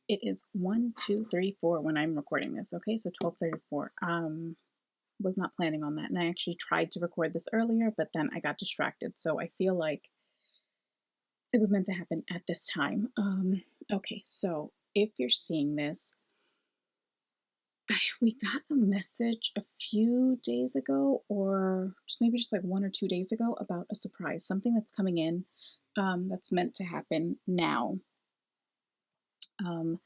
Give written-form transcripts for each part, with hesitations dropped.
It is 1, 2, 3, 4 when I'm recording this. Okay, so 12:34. Was not planning on that, and I actually tried to record this earlier, but then I got distracted. So I feel like it was meant to happen at this time. Okay, so if you're seeing this, we got a message a few days ago, or maybe just like 1 or 2 days ago, about a surprise, something that's coming in, that's meant to happen now. Um,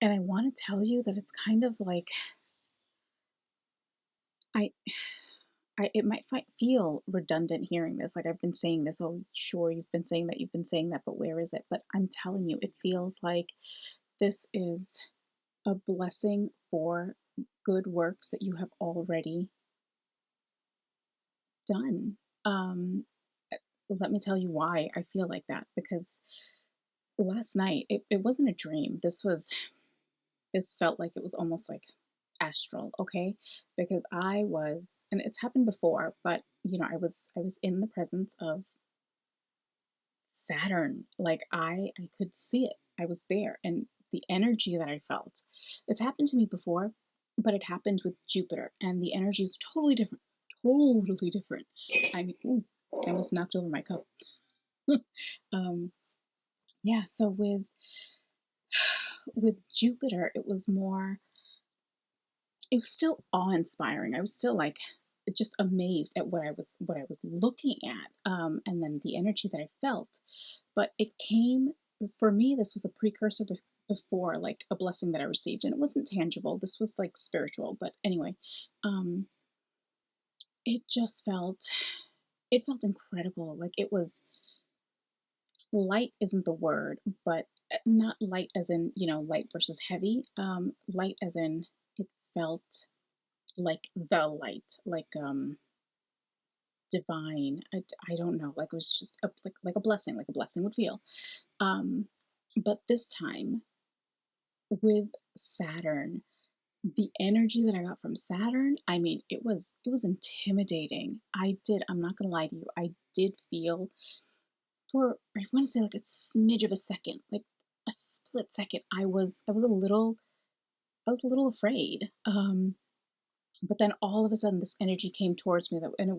and I want to tell you that it's kind of like I, it might feel redundant hearing this. Like I've been saying this. Oh, sure, you've been saying that, you've been saying that, but where is it? But I'm telling you, it feels like this is a blessing for good works that you have already done. Um, Let me tell you why I feel like that. Because last night, it wasn't a dream. This felt like it was almost like astral, okay? Because I was, and it's happened before, but I was in the presence of Saturn. Like I could see it. I was there, and the energy that I felt. It's happened to me before, but it happened with Jupiter, and the energy is totally different. Totally different. I mean, ooh, I almost knocked over my cup. um, yeah. So with Jupiter, it was more. It was still awe-inspiring. I was still like just amazed at what I was looking at, and then the energy that I felt. But it came for me. This was a precursor before like a blessing that I received, and it wasn't tangible. This was like spiritual. But anyway, um, it just felt incredible. Like it was light isn't the word, but not light as in light versus heavy. Light as in it felt like the light, like divine. I don't know, like it was just like a blessing, like a blessing would feel. Um, but this time with Saturn, the energy that I got from Saturn, I mean, it was intimidating. I'm not gonna lie to you, I did feel for I want to say like a smidge of a second, like a split second, I was a little afraid. But then all of a sudden this energy came towards me, and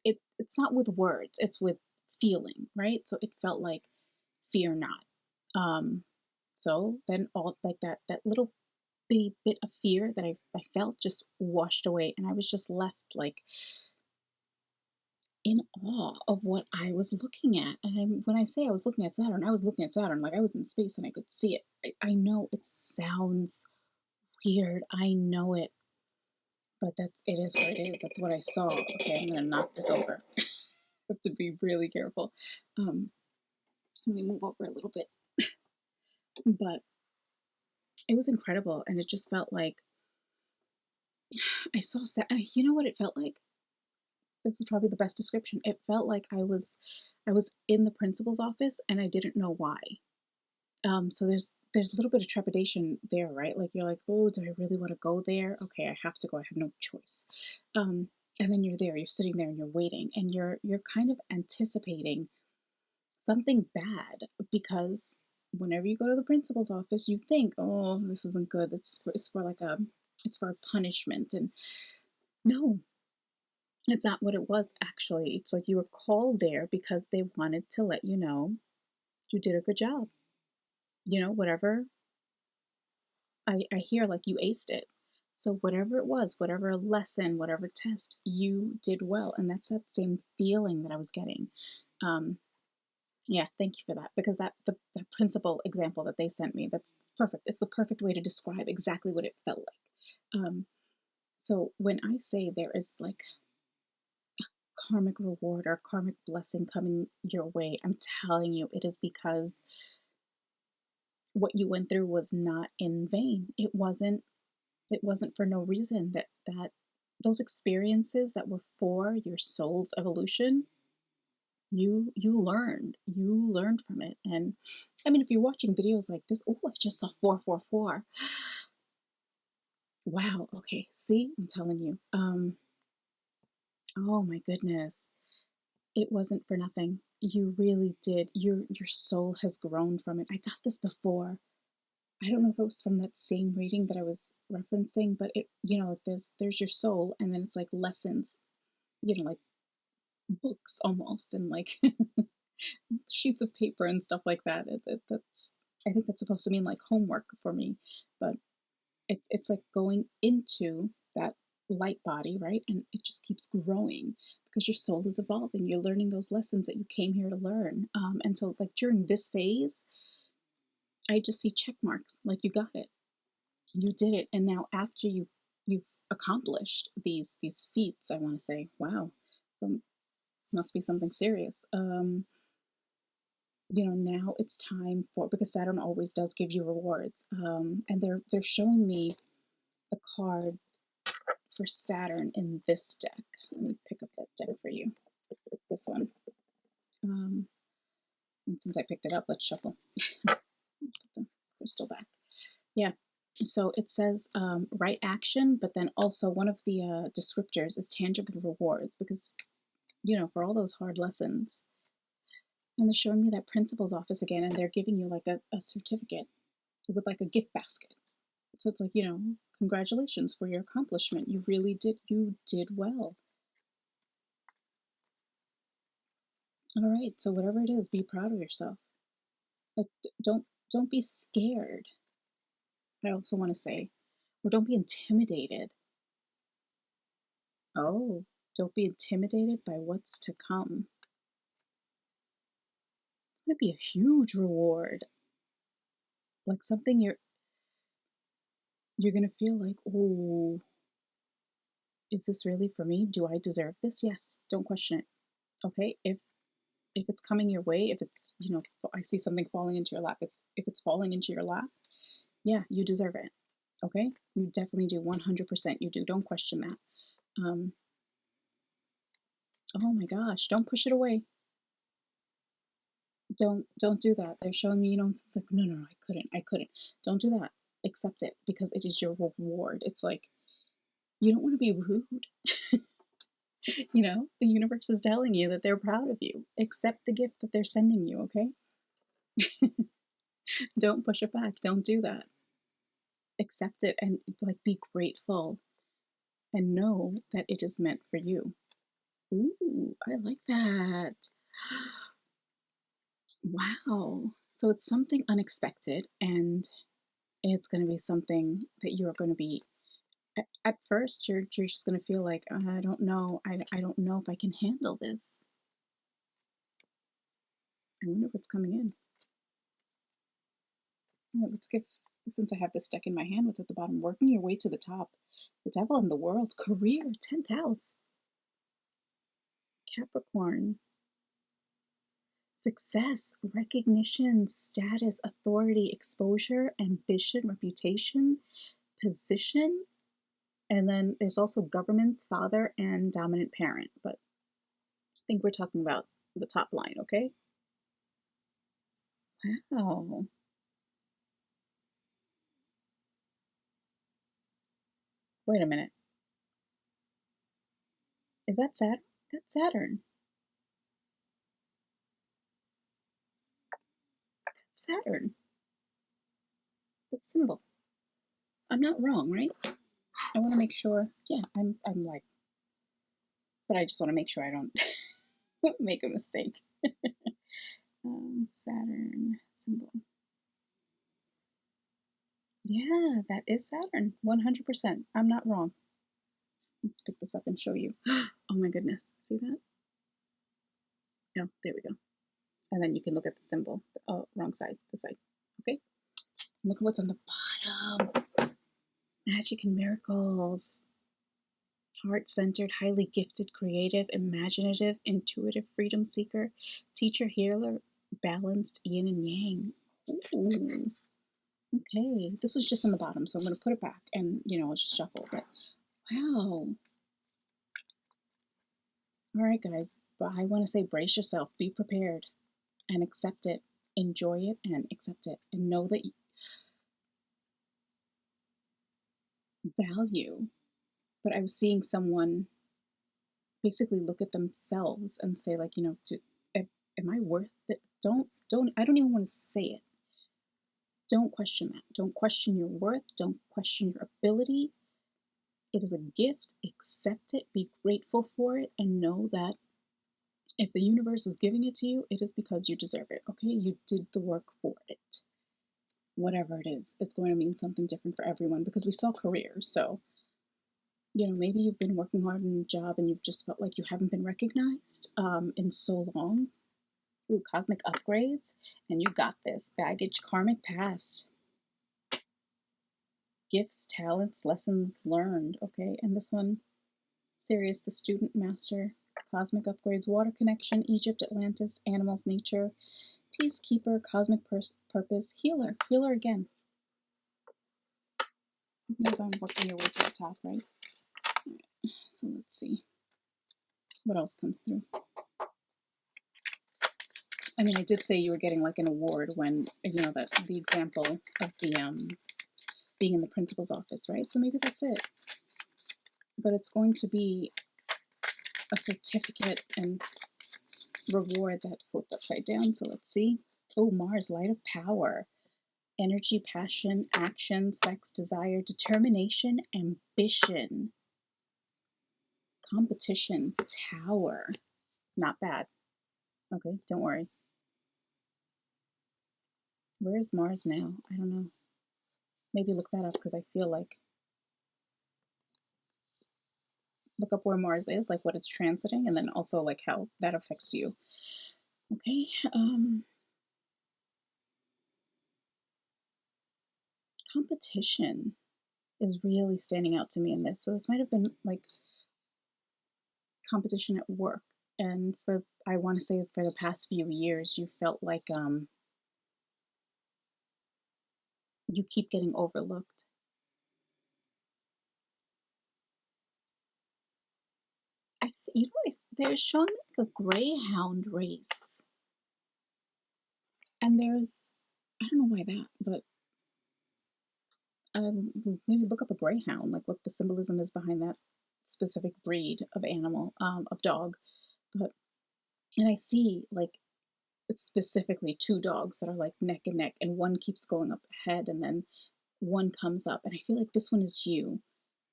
it's not with words, it's with feeling, right? So it felt like fear not. Um so then all like that little bitty bit of fear that I felt just washed away, and I was just left like in awe of what I was looking at. And when I say I was looking at Saturn, I was looking at Saturn like I was in space and I could see it. I know it sounds weird. I know it, but it is what it is. That's what I saw. Okay, I'm gonna knock this over. I have to be really careful. Um, Let me move over a little bit. But it was incredible, and it just felt like I saw. You know what it felt like? This is probably the best description. It felt like I was in the principal's office, and I didn't know why. So there's a little bit of trepidation there, right? Like you're like, oh, do I really want to go there? Okay, I have to go. I have no choice. Um, and then you're there, you're sitting there, and you're waiting, and you're kind of anticipating something bad, because whenever you go to the principal's office, you think, oh, this isn't good. It's for a punishment, and no, it's not what it was actually. It's like you were called there because they wanted to let you know you did a good job. Whatever I hear, like you aced it. So whatever it was, whatever lesson, whatever test, you did well, and that's that same feeling that I was getting. Um, yeah, thank you for that, because the principal example that they sent me, that's perfect. It's the perfect way to describe exactly what it felt like. So when I say there is like karmic reward or karmic blessing coming your way, I'm telling you, it is because what you went through was not in vain. It wasn't for no reason. That those experiences that were for your soul's evolution, you learned from it. And I mean, if you're watching videos like this, oh, I just saw 444. Wow, okay, see, I'm telling you. Oh my goodness, it wasn't for nothing. You really did. Your soul has grown from it. I got this before. I don't know if it was from that same reading that I was referencing, but it, there's your soul, and then it's like lessons, like books almost, and like sheets of paper and stuff like that. That's I think that's supposed to mean like homework for me, but it's like going into that light body, right? And it just keeps growing because your soul is evolving. You're learning those lessons that you came here to learn. And so, like during this phase, I just see check marks. Like you got it, you did it, and now after you've accomplished these feats, I want to say, wow, so must be something serious. Now it's time for, because Saturn always does give you rewards, and they're showing me the card for Saturn in this deck. Let me pick up that deck for you. This one. And since I picked it up, let's shuffle. Put the crystal back. Yeah. So it says right action, but then also one of the descriptors is tangible rewards because, for all those hard lessons. And they're showing me that principal's office again, and they're giving you like a certificate with like a gift basket. So it's like, congratulations for your accomplishment. You did well. All right, so whatever it is, be proud of yourself. Like don't be scared. I also want to say, or don't be intimidated. Oh, don't be intimidated by what's to come. It's going to be a huge reward. Like something you're going to feel like, "Oh, is this really for me? Do I deserve this?" Yes, don't question it. Okay? If it's coming your way, if it's, I see something falling into your lap. If it's falling into your lap, yeah, you deserve it. Okay? You definitely do. 100% you do. Don't question that. Oh my gosh, don't push it away. Don't do that. They're showing me, it's like, no, I couldn't. Don't do that. Accept it because it is your reward. It's like you don't want to be rude. The universe is telling you that they're proud of you. Accept the gift that they're sending you, okay? Don't push it back. Don't do that. Accept it and like be grateful and know that it is meant for you. Ooh, I like that. Wow. So it's something unexpected and it's going to be something that you're going to be at first you're just going to feel like I don't know. I don't know if I can handle this. I wonder what's coming in. Let's give, since I have this deck in my hand, what's at the bottom? Working your way to the top. The devil in the world. Career, 10th house. Capricorn. Success, recognition, status, authority, exposure, ambition, reputation, position. And then there's also government's father and dominant parent. But I think we're talking about the top line, okay? Wow. Wait a minute. Is that Saturn? That's Saturn. That's Saturn. The symbol. I'm not wrong, right? I want to make sure. Yeah, I'm like, but I just want to make sure I don't make a mistake. Saturn symbol. Yeah, that is Saturn. 100%. I'm not wrong. Let's pick this up and show you. Oh my goodness. See that? Oh, there we go. And then you can look at the symbol. Oh, wrong side. This side. Okay. Look at what's on the bottom. Magic and miracles. Heart-centered, highly gifted, creative, imaginative, intuitive, freedom seeker, teacher, healer, balanced, yin and yang. Ooh. Okay. This was just on the bottom, so I'm going to put it back and, I'll just shuffle. But wow. All right, guys. But I want to say brace yourself, be prepared, and accept it. Enjoy it and accept it. And know that you value. But I was seeing someone basically look at themselves and say, like, am I worth it? Don't, I don't even want to say it. Don't question that. Don't question your worth. Don't question your ability. It is a gift. Accept it. Be grateful for it. And know that if the universe is giving it to you, it is because you deserve it. Okay? You did the work for it. Whatever it is, it's going to mean something different for everyone because we saw careers. So, maybe you've been working hard in a job and you've just felt like you haven't been recognized in so long. Ooh, cosmic upgrades. And you got this. Baggage, karmic past. Gifts, talents, lessons learned. Okay, and this one, Sirius, the student master. Cosmic upgrades, water connection, Egypt, Atlantis, animals, nature, peacekeeper, cosmic purpose, healer. Healer again. As I'm working your way to the top, right? So let's see what else comes through. I mean, I did say you were getting like an award when, that the example of the being in the principal's office, right? So maybe that's it. But it's going to be a certificate and reward that flipped upside down. So let's see. Oh, Mars, light of power. Energy, passion, action, sex, desire, determination, ambition. Competition, tower. Not bad. Okay, don't worry. Where's Mars now? I don't know. Maybe look that up because I feel like. Look up where Mars is, like what it's transiting, and then also like how that affects you. Okay. Competition is really standing out to me in this. So this might have been like competition at work. And I want to say for the past few years, you felt like you keep getting overlooked. I see, they're showing like a greyhound race. And I don't know why that, but maybe look up a greyhound, like what the symbolism is behind that specific breed of animal, of dog. But, and I see like specifically two dogs that are like neck and neck, and one keeps going up ahead and then one comes up. And I feel like this one is you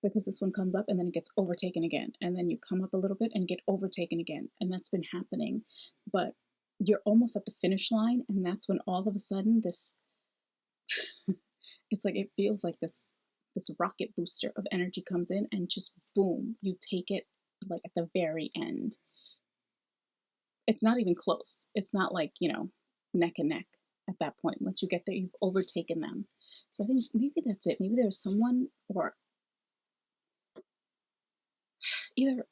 because this one comes up and then it gets overtaken again. And then you come up a little bit and get overtaken again. And that's been happening. But you're almost at the finish line. And that's when all of a sudden it's like it feels like this rocket booster of energy comes in and just boom, you take it like at the very end. It's not even close. It's not like, neck and neck at that point. Once you get there, you've overtaken them. So I think maybe that's it. Maybe there's someone or either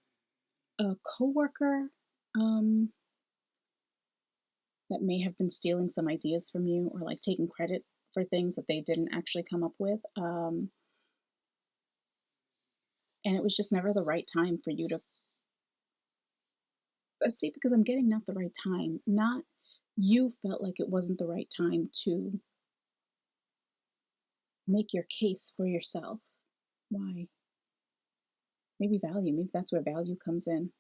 a coworker that may have been stealing some ideas from you or like taking credit for things that they didn't actually come up with. And it was just never the right time for you to see, because I'm getting not the right time, not you felt like it wasn't the right time to make your case for yourself. Why? Maybe value. Maybe that's where value comes in.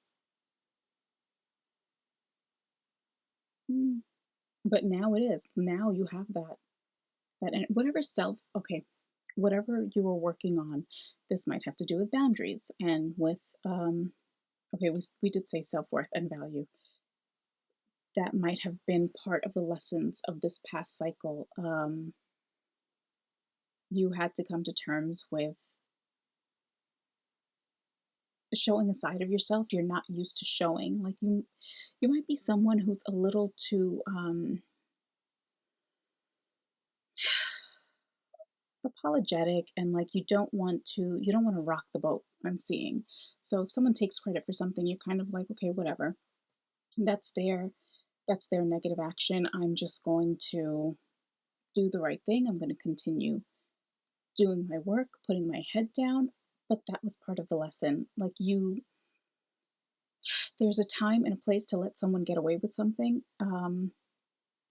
But now it is. Now you have that and whatever whatever you were working on. This might have to do with boundaries and with okay, we did say self-worth and value. That might have been part of the lessons of this past cycle. You had to come to terms with showing a side of yourself you're not used to showing. Like you might be someone who's a little too apologetic, and like you don't want to rock the boat, I'm seeing. So if someone takes credit for something, you're kind of like, okay, whatever. That's their negative action. I'm just going to do the right thing. I'm going to continue doing my work, putting my head down. But that was part of the lesson. Like there's a time and a place to let someone get away with something.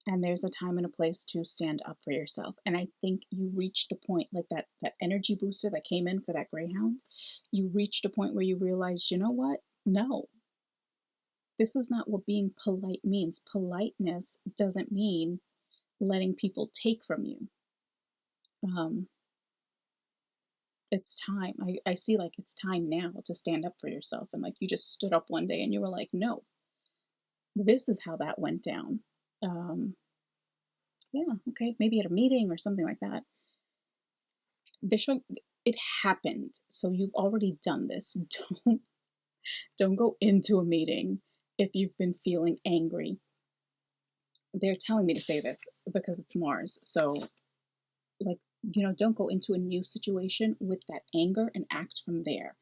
And there's a time and a place to stand up for yourself. And I think you reached the point, like that energy booster that came in for that greyhound, you reached a point where you realized, you know what? No, this is not what being polite means. Politeness doesn't mean letting people take from you. Um, it's time. I see like it's time now to stand up for yourself. And like you just stood up one day and you were like, no, this is how that went down. Um, yeah, okay, maybe at a meeting or something like that. They're showing it happened. So you've already done this. Don't don't go into a meeting if you've been feeling angry. They're telling me to say this because it's Mars. So like, don't go into a new situation with that anger and act from there.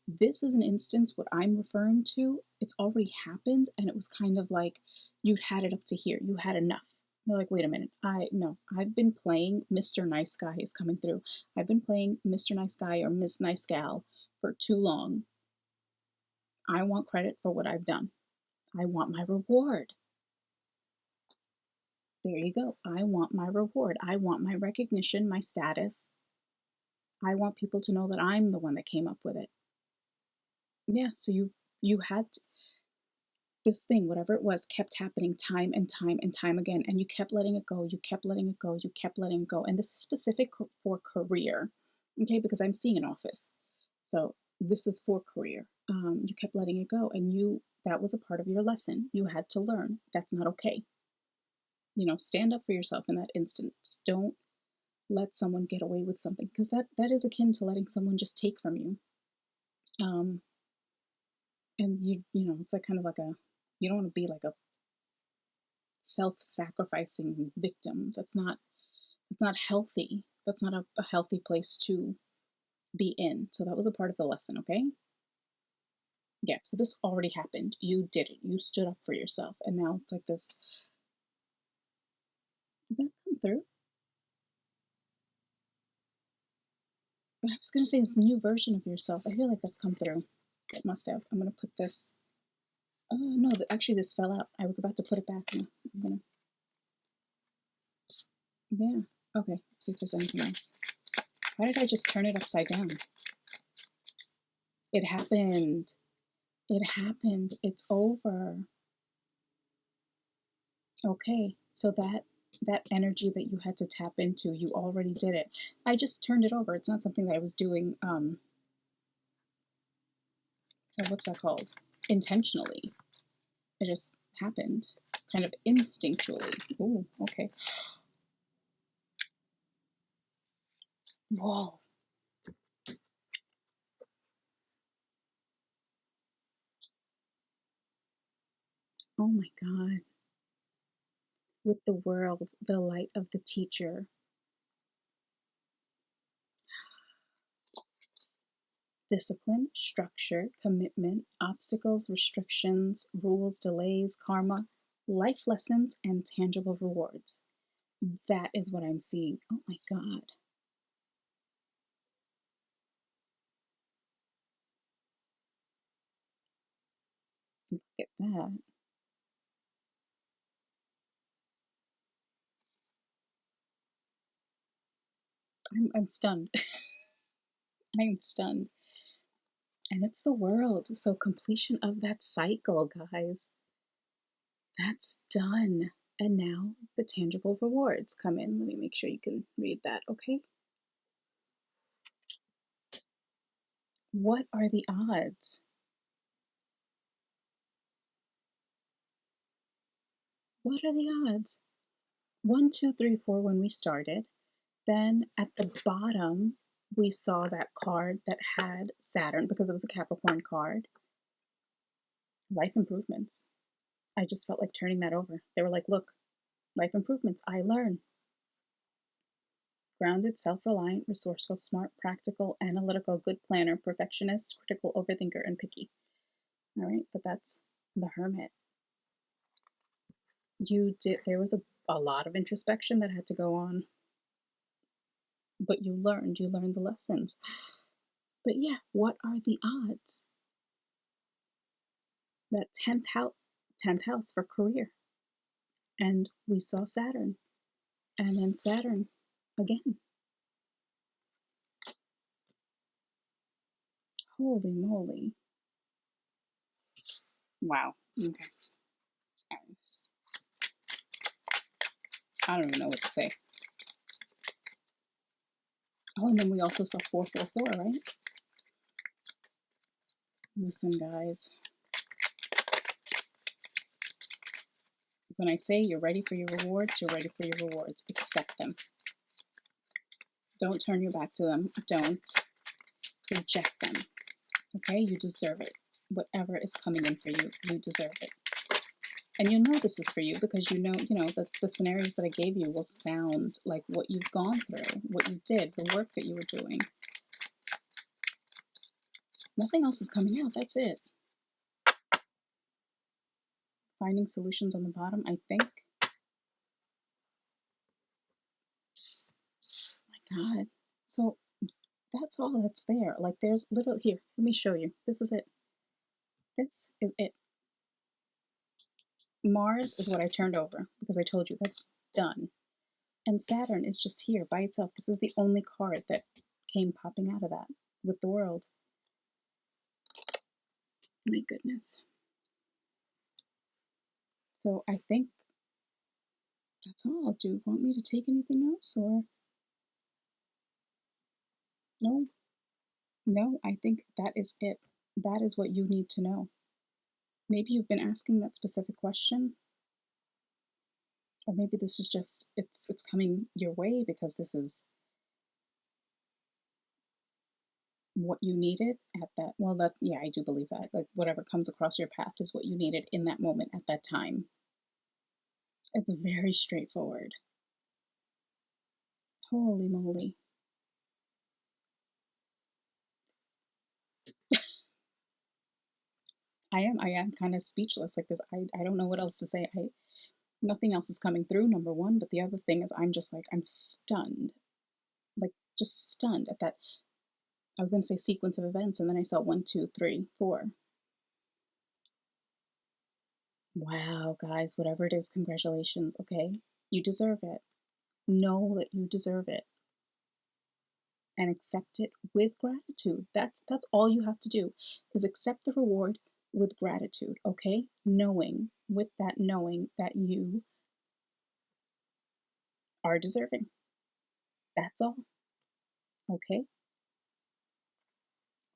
This is an instance, what I'm referring to, it's already happened, and it was kind of like you'd had it up to here. You had enough. You're like, wait a minute. I've been playing Mr. Nice Guy is coming through. I've been playing Mr. Nice Guy or Miss Nice Gal for too long. I want credit for what I've done. I want my reward. There you go. I want my reward. I want my recognition, my status. I want people to know that I'm the one that came up with it. Yeah, so you had this thing, whatever it was, kept happening time and time and time again, and you kept letting it go. You kept letting it go. You kept letting it go. And this is specific for career, okay? Because I'm seeing an office, so this is for career. You kept letting it go, and that was a part of your lesson. You had to learn that's not okay. Stand up for yourself in that instant. Don't let someone get away with something, because that is akin to letting someone just take from you. Um, and it's like kind of like you don't want to be like a self-sacrificing victim. That's not healthy. That's not a healthy place to be in. So that was a part of the lesson, okay? Yeah, so this already happened. You did it. You stood up for yourself. And now it's like this. Did that come through? I was gonna say this new version of yourself. I feel like that's come through. It must have. I'm gonna put this. Oh no, actually this fell out. I was about to put it back now. I'm gonna. Yeah. Okay. Let's see if there's anything else. Why did I just turn it upside down? It happened. It happened. It's over. Okay. So that energy that you had to tap into, you already did it. I just turned it over. It's not something that I was doing what's that called? Intentionally. It just happened. Kind of instinctually. Ooh, okay. Whoa. Oh my God. With the world, the light of the teacher. Discipline, structure, commitment, obstacles, restrictions, rules, delays, karma, life lessons, and tangible rewards. That is what I'm seeing. Oh my God. Look at that. I'm stunned. I'm stunned. And it's the world. So completion of that cycle, guys. That's done. And now the tangible rewards come in. Let me make sure you can read that, okay? What are the odds? What are the odds? 1, 2, 3, 4 when we started. Then at the bottom, we saw that card that had Saturn because it was a Capricorn card. Life improvements. I just felt like turning that over. They were like, look, life improvements. I learn. Grounded, self-reliant, resourceful, smart, practical, analytical, good planner, perfectionist, critical, overthinker, and picky. All right, but that's the Hermit. There was a lot of introspection that had to go on, but you learned the lessons. But yeah, what are the odds? That 10th house for career. And we saw Saturn, and then Saturn again. Holy moly. Wow. Okay. I don't even know what to say. Oh, and then we also saw 444, right? Listen, guys. When I say you're ready for your rewards, you're ready for your rewards. Accept them. Don't turn your back to them. Don't reject them. Okay? You deserve it. Whatever is coming in for you, you deserve it. And you know this is for you because you know the scenarios that I gave you will sound like what you've gone through, what you did, the work that you were doing. Nothing else is coming out. That's it. Finding solutions on the bottom, I think. My God. So that's all that's there. Like there's literally, here, let me show you. This is it. This is it. Mars is what I turned over because I told you that's done. And Saturn is just here by itself. This is the only card that came popping out of that with the world. My goodness. So I think that's all. Do you want me to take anything else or no? No, I think that is it. That is what you need to know. Maybe you've been asking that specific question, or maybe this is just it's coming your way because this is what you needed at that. Well, that, yeah, I do believe that. Like whatever comes across your path is what you needed in that moment at that time. It's very straightforward. Holy moly. I am kind of speechless like this. I don't know what else to say. Nothing else is coming through, number one, but the other thing is I'm just like I'm stunned. Like just stunned at that. I was going to say sequence of events, and then I saw 1, 2, 3, 4. Wow, guys, whatever it is, congratulations. Okay, you deserve it. Know that you deserve it, and accept it with gratitude. That's all you have to do is accept the reward with gratitude. Okay, knowing that you are deserving. That's all. Okay.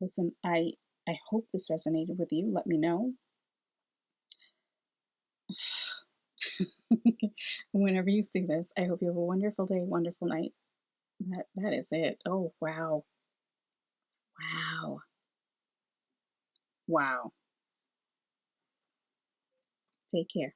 Listen, I hope this resonated with you. Let me know. Whenever you see this, I hope you have a wonderful day, wonderful night. That is it. Oh, wow. Wow. Wow. Take care.